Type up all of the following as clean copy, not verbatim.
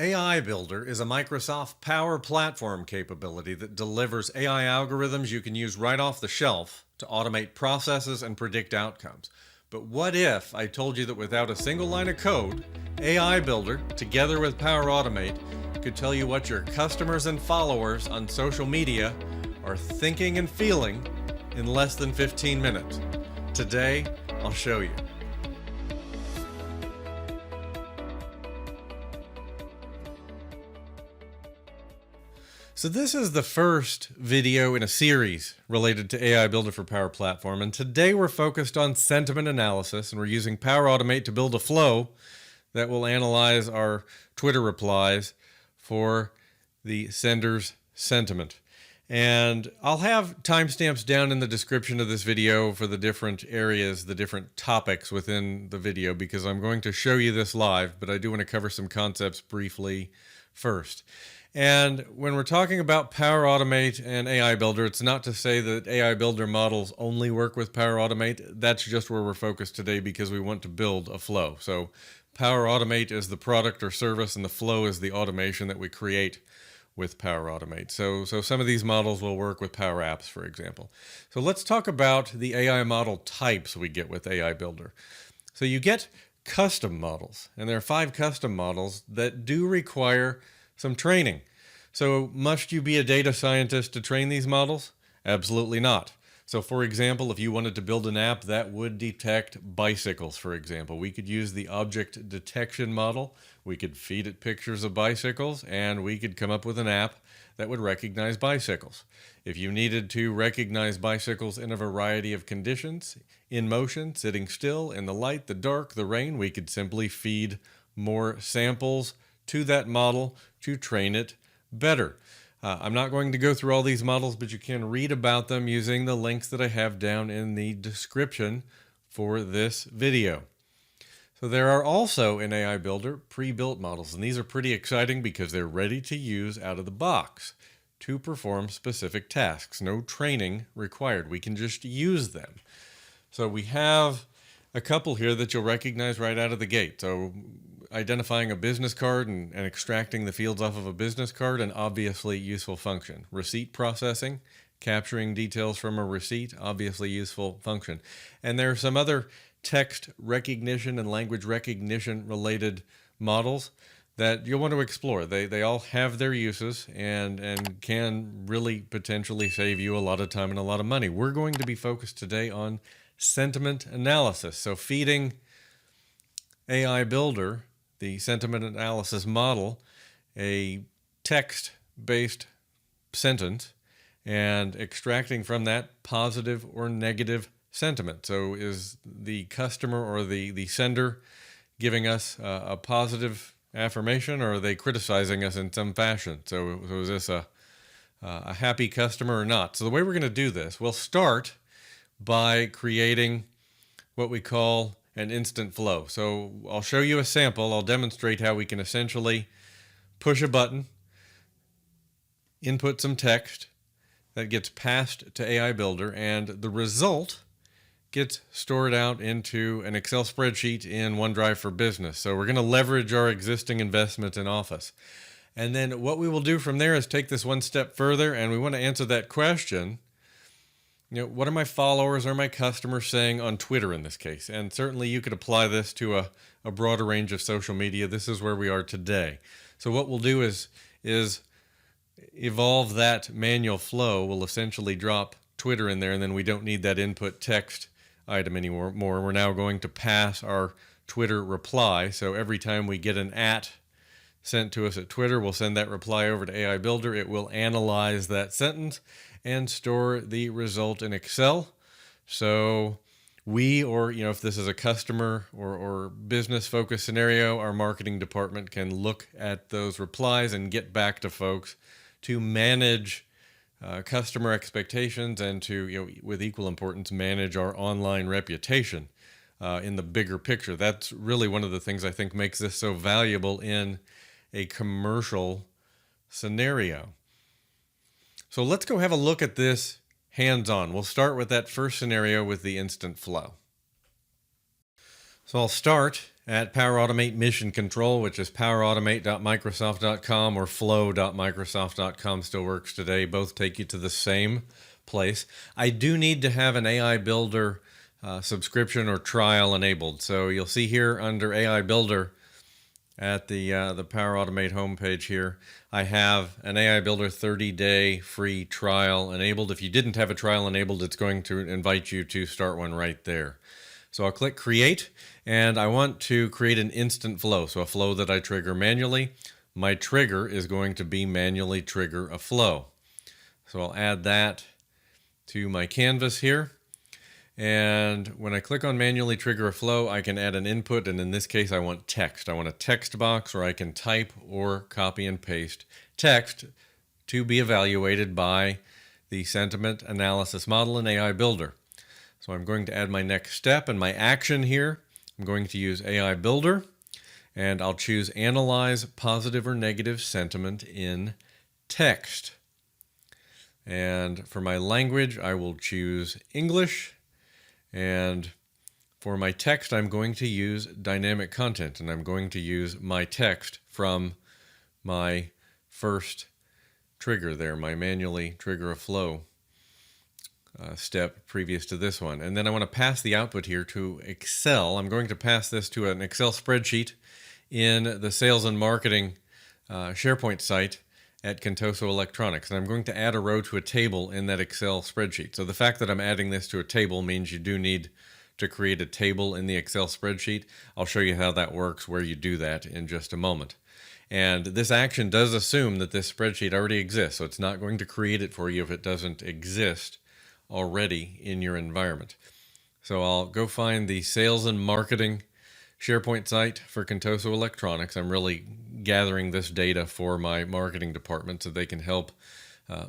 AI Builder is a Microsoft Power Platform capability that delivers AI algorithms you can use right off the shelf to automate processes and predict outcomes. But what if I told you that without a single line of code, AI Builder, together with Power Automate, could tell you what your customers and followers on social media are thinking and feeling in less than 15 minutes? Today, I'll show you. So this is the first video in a series related to AI Builder for Power Platform, and today we're focused on sentiment analysis, and we're using Power Automate to build a flow that will analyze our Twitter replies for the sender's sentiment. And I'll have timestamps down in the description of this video for the different areas, the different topics within the video, because I'm going to show you this live, but I do want to cover some concepts briefly first. And when we're talking about Power Automate and AI Builder, it's not to say that AI Builder models only work with Power Automate. That's just where we're focused today because we want to build a flow. So Power Automate is the product or service, and the flow is the automation that we create with Power Automate. So some of these models will work with Power Apps, for example. So let's talk about the AI model types we get with AI Builder. So you get custom models, and there are 5 custom models that do require some training. So must you be a data scientist to train these models? Absolutely not. So for example, if you wanted to build an app that would detect bicycles, for example, we could use the object detection model. We could feed it pictures of bicycles, and we could come up with an app that would recognize bicycles. If you needed to recognize bicycles in a variety of conditions, in motion, sitting still, in the light, the dark, the rain, we could simply feed more samples to that model to train it better. I'm not going to go through all these models, but you can read about them using the links that I have down in the description for this video. So there are also in AI Builder pre-built models, and these are pretty exciting because they're ready to use out of the box to perform specific tasks. No training required. We can just use them. So we have a couple here that you'll recognize right out of the gate. So identifying a business card and extracting the fields off of a business card, an obviously useful function. Receipt processing, capturing details from a receipt, obviously useful function. And there are some other text recognition and language recognition related models that you'll want to explore. They all have their uses and can really potentially save you a lot of time and a lot of money. We're going to be focused today on sentiment analysis. So feeding AI Builder, the sentiment analysis model, a text-based sentence, and extracting from that positive or negative sentiment. So is the customer or the sender giving us a positive affirmation, or are they criticizing us in some fashion? So is this a happy customer or not? So the way we're going to do this, we'll start by creating what we call an instant flow. So I'll show you a sample. I'll demonstrate how we can essentially push a button, input some text that gets passed to AI Builder, and the result gets stored out into an Excel spreadsheet in OneDrive for Business. So we're going to leverage our existing investment in Office. And then what we will do from there is take this one step further, and we want to answer that question. What are my followers or my customers saying on Twitter in this case? And certainly you could apply this to a broader range of social media. This is where we are today. So what we'll do is evolve that manual flow. We'll essentially drop Twitter in there, and then we don't need that input text item anymore. We're now going to pass our Twitter reply. So every time we get an @ sent to us at Twitter, we'll send that reply over to AI Builder. It will analyze that sentence and store the result in Excel. So we, or if this is a customer or business focused scenario, our marketing department can look at those replies and get back to folks to manage customer expectations and to, with equal importance, manage our online reputation in the bigger picture. That's really one of the things I think makes this so valuable in a commercial scenario. So let's go have a look at this hands-on. We'll start with that first scenario with the instant flow. So I'll start at Power Automate Mission Control, which is powerautomate.microsoft.com, or flow.microsoft.com still works today. Both take you to the same place. I do need to have an AI Builder subscription or trial enabled. So you'll see here under AI Builder at the Power Automate homepage here, I have an AI Builder 30-day free trial enabled. If you didn't have a trial enabled, it's going to invite you to start one right there. So I'll click Create, and I want to create an instant flow, so a flow that I trigger manually. My trigger is going to be manually trigger a flow. So I'll add that to my canvas here. And when I click on manually trigger a flow, I can add an input, and in this case I want text. I want a text box where I can type or copy and paste text to be evaluated by the sentiment analysis model in AI Builder. So I'm going to add my next step, and my action here, I'm going to use AI Builder, and I'll choose Analyze Positive or Negative Sentiment in Text. And for my language, I will choose English. And for my text, I'm going to use dynamic content, and I'm going to use my text from my first trigger there, my manually trigger a flow step previous to this one. And then I want to pass the output here to Excel. I'm going to pass this to an Excel spreadsheet in the sales and marketing SharePoint site at Contoso Electronics. And I'm going to add a row to a table in that Excel spreadsheet. So the fact that I'm adding this to a table means you do need to create a table in the Excel spreadsheet. I'll show you how that works, where you do that in just a moment. And this action does assume that this spreadsheet already exists, so it's not going to create it for you if it doesn't exist already in your environment. So I'll go find the sales and marketing SharePoint site for Contoso Electronics. I'm really gathering this data for my marketing department so they can help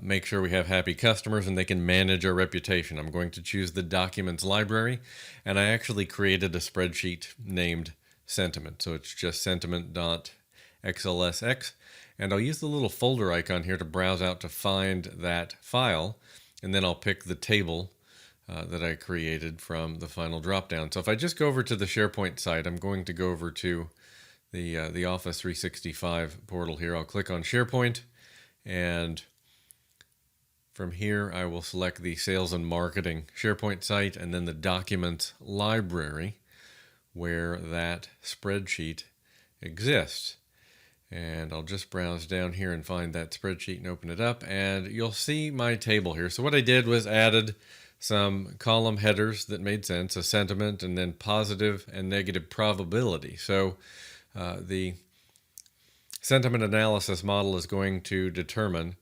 make sure we have happy customers and they can manage our reputation. I'm going to choose the documents library, and I actually created a spreadsheet named sentiment. So it's just sentiment.xlsx, and I'll use the little folder icon here to browse out to find that file, and then I'll pick the table that I created from the final dropdown. So if I just go over to the SharePoint site, I'm going to go over to the Office 365 portal here. I'll click on SharePoint, and from here I will select the Sales and Marketing SharePoint site, and then the Documents library where that spreadsheet exists. And I'll just browse down here and find that spreadsheet and open it up, and you'll see my table here. So what I did was added some column headers that made sense, a sentiment, and then positive and negative probability. So the sentiment analysis model is going to determine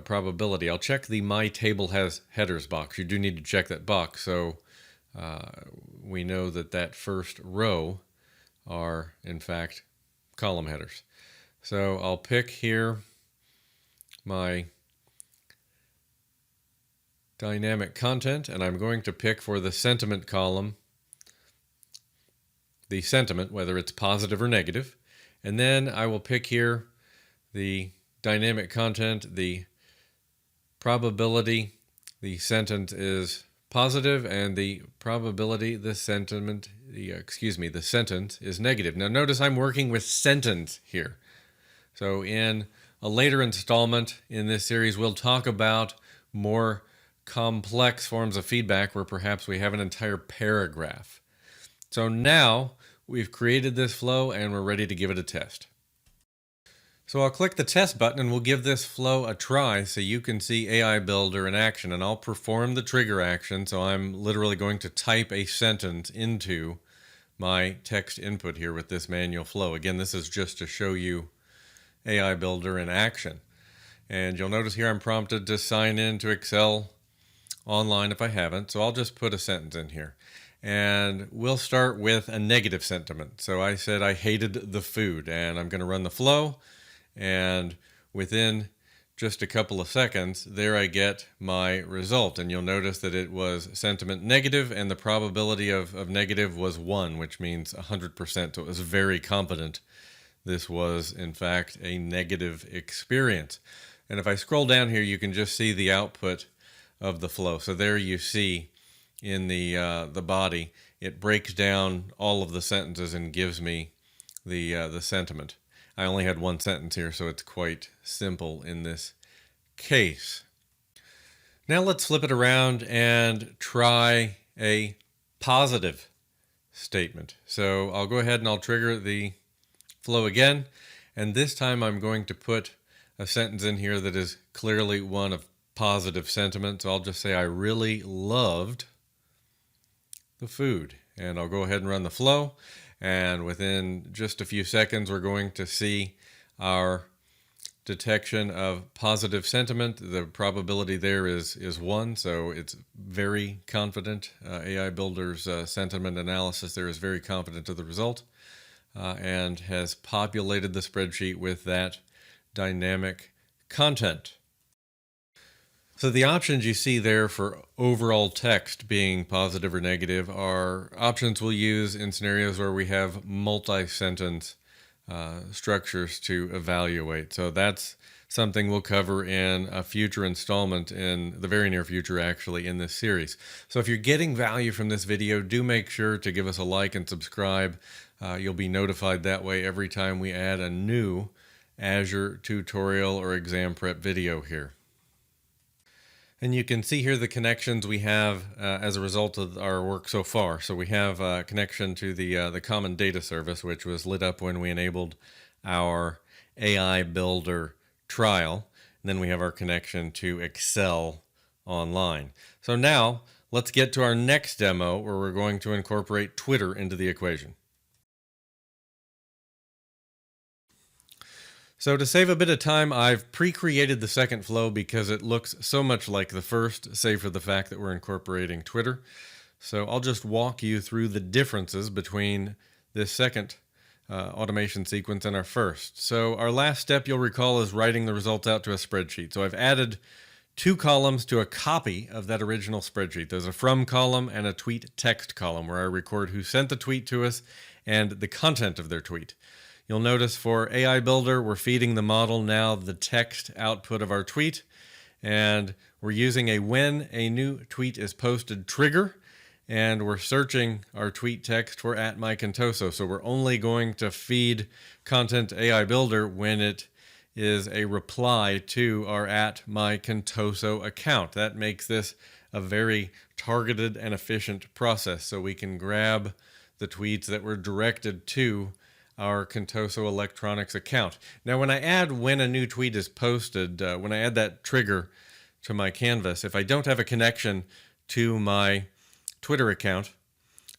probability. I'll check the My Table Has Headers box. You do need to check that box so we know that that first row are, in fact, column headers. So I'll pick here my dynamic content, and I'm going to pick for the sentiment column the sentiment, whether it's positive or negative. And then I will pick here the dynamic content, the probability the sentence is positive, and the probability the sentiment, the sentence is negative. Now notice I'm working with sentence here. So in a later installment in this series, we'll talk about more complex forms of feedback where perhaps we have an entire paragraph. So now we've created this flow and we're ready to give it a test. So I'll click the test button and we'll give this flow a try so you can see AI Builder in action, and I'll perform the trigger action. So I'm literally going to type a sentence into my text input here with this manual flow. Again, this is just to show you AI Builder in action. And you'll notice here I'm prompted to sign in to Excel online if I haven't. So I'll just put a sentence in here. And we'll start with a negative sentiment. So I said I hated the food, and I'm going to run the flow. And within just a couple of seconds, there I get my result. And you'll notice that it was sentiment negative, and the probability of negative was 1, which means 100%. So it was very confident this was, in fact, a negative experience. And if I scroll down here, you can just see the output of the flow. So there you see in the body, it breaks down all of the sentences and gives me the sentiment. I only had one sentence here, so it's quite simple in this case. Now let's flip it around and try a positive statement. So I'll go ahead and I'll trigger the flow again, and this time I'm going to put a sentence in here that is clearly one of positive sentiment. So I'll just say I really loved the food, and I'll go ahead and run the flow, and within just a few seconds we're going to see our detection of positive sentiment. The probability there is 1, so it's very confident. AI Builder's sentiment analysis there is very confident of the result, and has populated the spreadsheet with that dynamic content. So the options you see there for overall text being positive or negative are options we'll use in scenarios where we have multi-sentence structures to evaluate. So that's something we'll cover in a future installment in the very near future, actually, in this series. So if you're getting value from this video, do make sure to give us a like and subscribe. You'll be notified that way every time we add a new Azure tutorial or exam prep video here. And you can see here the connections we have as a result of our work so far. So we have a connection to the Common Data Service, which was lit up when we enabled our AI Builder trial. And then we have our connection to Excel Online. So now let's get to our next demo where we're going to incorporate Twitter into the equation. So to save a bit of time, I've pre-created the second flow because it looks so much like the first, save for the fact that we're incorporating Twitter. So I'll just walk you through the differences between this second automation sequence and our first. So our last step, you'll recall, is writing the results out to a spreadsheet. So I've added 2 columns to a copy of that original spreadsheet. There's a from column and a tweet text column where I record who sent the tweet to us and the content of their tweet. You'll notice for AI Builder, we're feeding the model now the text output of our tweet, and we're using a when a new tweet is posted trigger, and we're searching our tweet text for @mycontoso. So we're only going to feed content to AI Builder when it is a reply to our @mycontoso account. That makes this a very targeted and efficient process, so we can grab the tweets that were directed to our Contoso Electronics account. Now, when I add when a new tweet is posted, when I add that trigger to my canvas, if I don't have a connection to my Twitter account,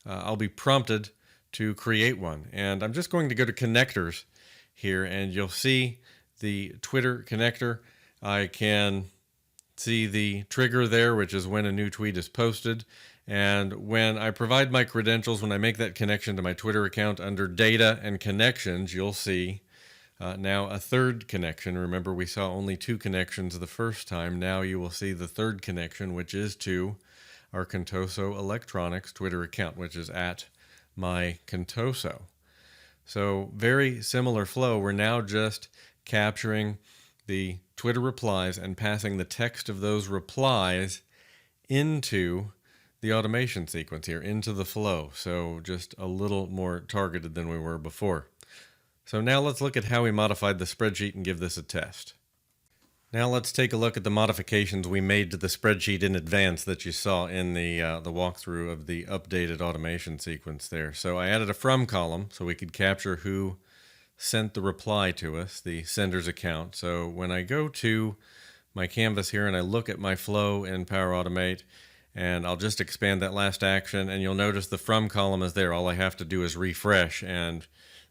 I'll be prompted to create one. And I'm just going to go to connectors here, and you'll see the Twitter connector. I can see the trigger there, which is when a new tweet is posted. And when I provide my credentials, when I make that connection to my Twitter account under data and connections, you'll see now a third connection. Remember, we saw only 2 connections the first time. Now you will see the third connection, which is to our Contoso Electronics Twitter account, which is @mycontoso. So very similar flow. We're now just capturing the Twitter replies and passing the text of those replies into the automation sequence here, into the flow. So just a little more targeted than we were before. So now let's look at how we modified the spreadsheet and give this a test. Now let's take a look at the modifications we made to the spreadsheet in advance that you saw in the walkthrough of the updated automation sequence there. So I added a from column so we could capture who sent the reply to us, the sender's account. So when I go to my canvas here and I look at my flow in Power Automate, and I'll just expand that last action, and you'll notice the from column is there. All I have to do is refresh, and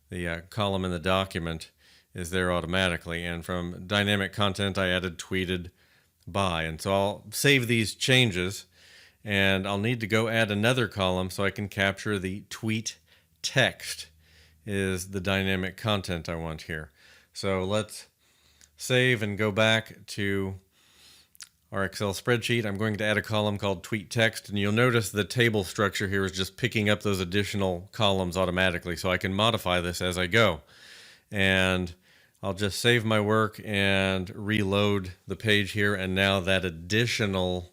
the column in the document is there automatically. And from dynamic content, I added tweeted by. And so I'll save these changes, and I'll need to go add another column so I can capture the tweet text is the dynamic content I want here. So let's save and go back to our Excel spreadsheet. I'm going to add a column called tweet text, and you'll notice the table structure here is just picking up those additional columns automatically, so I can modify this as I go. And I'll just save my work and reload the page here, and now that additional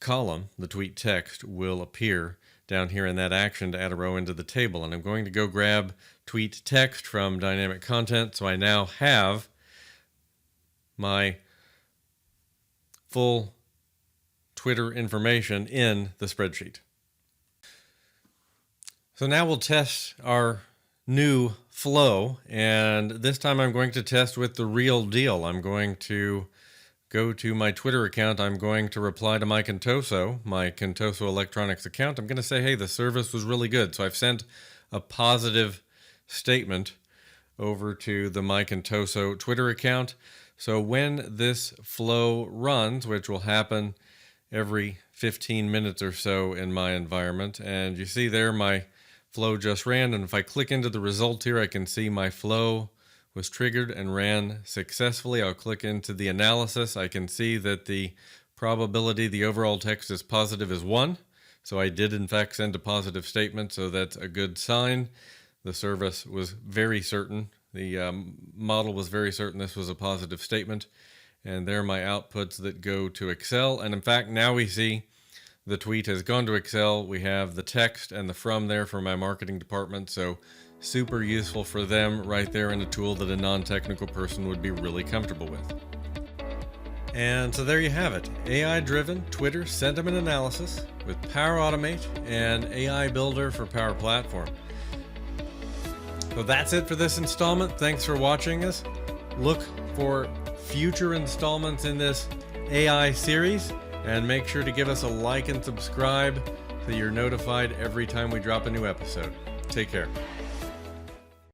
column, the tweet text, will appear down here in that action to add a row into the table. And I'm going to go grab tweet text from dynamic content. So I now have my full Twitter information in the spreadsheet. So now we'll test our new flow, and this time I'm going to test with the real deal. I'm going to go to my Twitter account. I'm going to reply to my Contoso Electronics account. I'm going to say, hey, the service was really good. So I've sent a positive statement over to the My Contoso Twitter account. So when this flow runs, which will happen every 15 minutes or so in my environment, and you see there my flow just ran, and if I click into the result here, I can see my flow was triggered and ran successfully. I'll click into the analysis. I can see that the probability the overall text is positive is 1. So I did in fact send a positive statement, so that's a good sign. The service was very certain. The model was very certain this was a positive statement. And there are my outputs that go to Excel. And in fact, now we see the tweet has gone to Excel. We have the text and the from there for my marketing department. So super useful for them right there in a tool that a non-technical person would be really comfortable with. And so there you have it. AI-driven Twitter sentiment analysis with Power Automate and AI Builder for Power Platform. So that's it for this installment. Thanks for watching us. Look for future installments in this AI series, and make sure to give us a like and subscribe so you're notified every time we drop a new episode. Take care.